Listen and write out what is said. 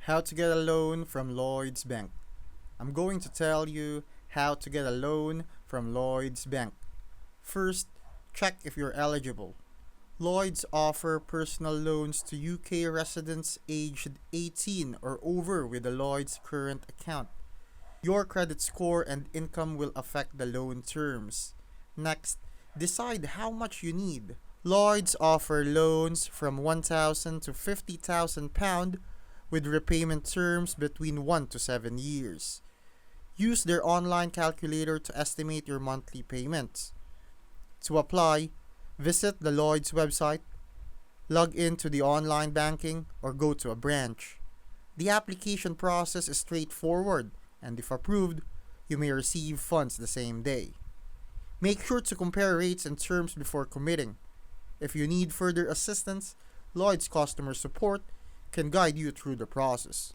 How to get a loan from Lloyds Bank. I'm going to tell you how to get a loan from Lloyds Bank. First, check if you're eligible. Lloyds offer personal loans to UK residents aged 18 or over with a Lloyds current account. Your credit score and income will affect the loan terms. Next, decide how much you need. Lloyds offer loans from £1,000 to £50,000 with repayment terms between 1 to 7 years. Use their online calculator to estimate your monthly payments. To apply, visit the Lloyds website, log into the online banking, or go to a branch. The application process is straightforward, and if approved, you may receive funds the same day. Make sure to compare rates and terms before committing. If you need further assistance, Lloyds customer support can guide you through the process.